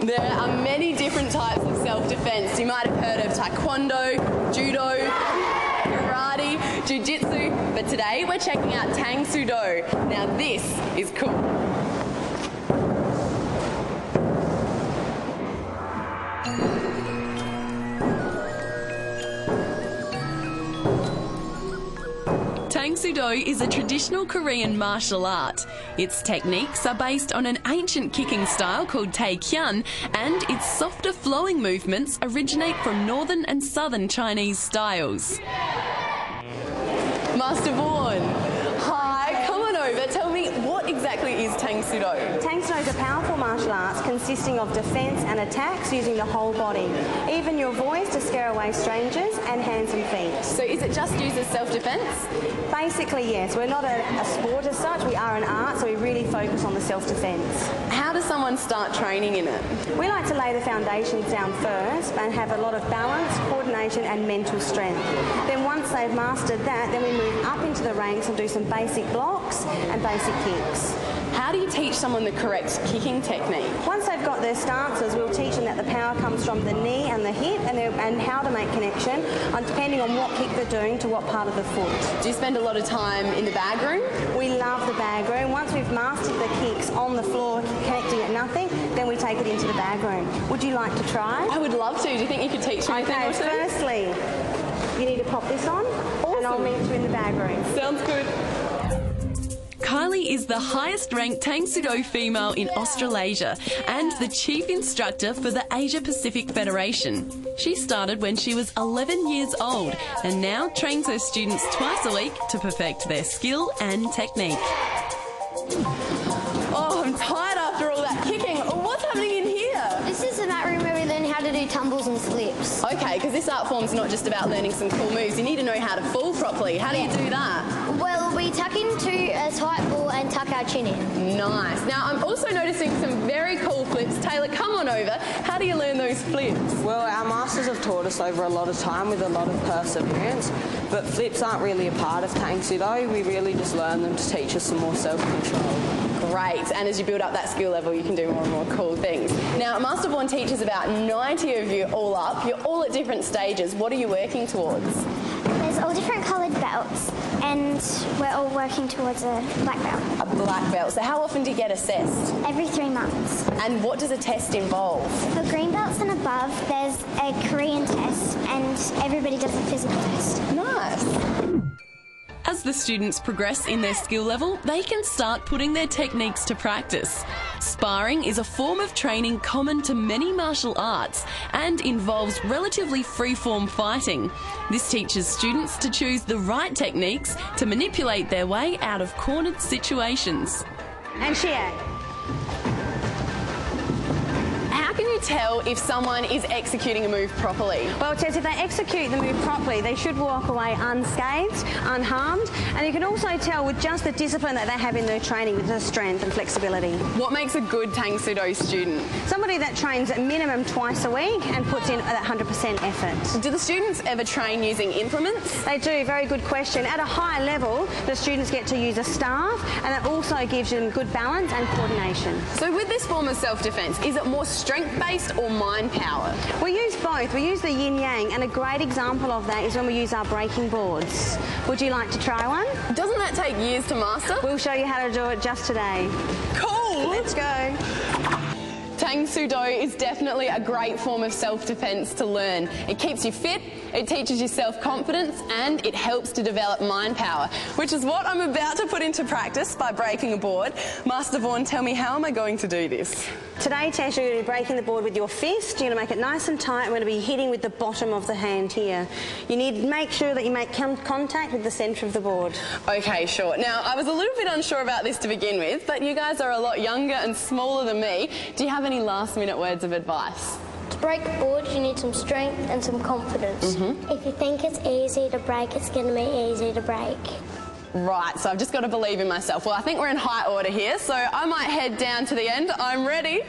There are many different types of self-defense. You might have heard of taekwondo, judo, karate, jiu-jitsu, but today we're checking out Tang Soo Do. Now this is cool. Tang Soo Do is a traditional Korean martial art. Its techniques are based on an ancient kicking style called Tae Kyan, and its softer flowing movements originate from northern and southern Chinese styles. Master Vaughan, hi, come on over. Tell me, what exactly is Tang Soo Do? Tang Soo Do is a powerful martial arts consisting of defence and attacks using the whole body, even your voice to scare away strangers, and hands and feet. So is it just used as self-defence? Basically, yes. We're not a sport as such, we are an art, so we really focus on the self-defence. How does someone start training in it? We like to lay the foundations down first and have a lot of balance, coordination and mental strength. Then once they've mastered that, then we move up into the ranks and do some basic blocks and basic kicks. How do you teach someone the correct kicking technique? Once they've got their stances, we'll teach them that the power comes from the knee and the hip and how to make connection, depending on what kick they're doing to what part of the foot. Do you spend a lot of time in the bag room? We love the bag room. Once we've mastered the kicks on the floor, connecting at nothing, then we take it into the bag room. Would you like to try? I would love to. Do you think you could teach me anything or two? Firstly, you need to pop this on, and I'll meet you in the bag room. Sounds good. Kylie is the highest ranked Tang Soo Do female in Australasia and the chief instructor for the Asia Pacific Federation. She started when she was 11 years old and now trains her students twice a week to perfect their skill and technique. Oh, I'm tired after all that kicking. Oh, what's happening in here? This is the mat room where we learn how to do tumbles and flips. Okay, because this art form's not just about learning some cool moves. You need to know how to fall properly. How do you do that? Well, we tuck into a tight ball and tuck our chin in. Nice. Now, I'm also noticing some very cool flips. Taylor, come on over. How do you learn those flips? Well, our masters have taught us over a lot of time with a lot of perseverance, but flips aren't really a part of Tang Soo Do. We really just learn them to teach us some more self-control. Great, and as you build up that skill level, you can do more and more cool things. Now, Master Vaughan teaches about 90 of you all up. You're all at different stages. What are you working towards? There's all different coloured belts, and we're all working towards a black belt. A black belt. So how often do you get assessed? Every 3 months. And what does a test involve? For green belts and above, there's a Korean test, and everybody does a physical test. Nice. As the students progress in their skill level, they can start putting their techniques to practice. Sparring is a form of training common to many martial arts and involves relatively free-form fighting. This teaches students to choose the right techniques to manipulate their way out of cornered situations. And Shia. How can you tell if someone is executing a move properly? Well, it says if they execute the move properly, they should walk away unscathed, unharmed, and you can also tell with just the discipline that they have in their training with the strength and flexibility. What makes a good Tang Soo Do student? Somebody that trains at minimum twice a week and puts in that 100% effort. Do the students ever train using implements? They do, very good question. At a high level, the students get to use a staff, and it also gives them good balance and coordination. So with this form of self-defence, is it more strength-based or mind power? We use both. We use the yin-yang, and a great example of that is when we use our breaking boards. Would you like to try one? Doesn't that take years to master? We'll show you how to do it just today. Cool! Let's go. Tang Soo Do is definitely a great form of self-defence to learn. It keeps you fit, it teaches you self-confidence, and it helps to develop mind power, which is what I'm about to put into practice by breaking a board. Master Vaughan, tell me, how am I going to do this? Today, Tess, you're going to be breaking the board with your fist. You're going to make it nice and tight. We're going to be hitting with the bottom of the hand here. You need to make sure that you make contact with the centre of the board. Okay, sure. Now, I was a little bit unsure about this to begin with, but you guys are a lot younger and smaller than me. Do you have any last-minute words of advice? To break the board, you need some strength and some confidence. If you think it's easy to break, it's going to be easy to break. Right, so I've just got to believe in myself. Well, I think we're in high order here, so I might head down to the end. I'm ready.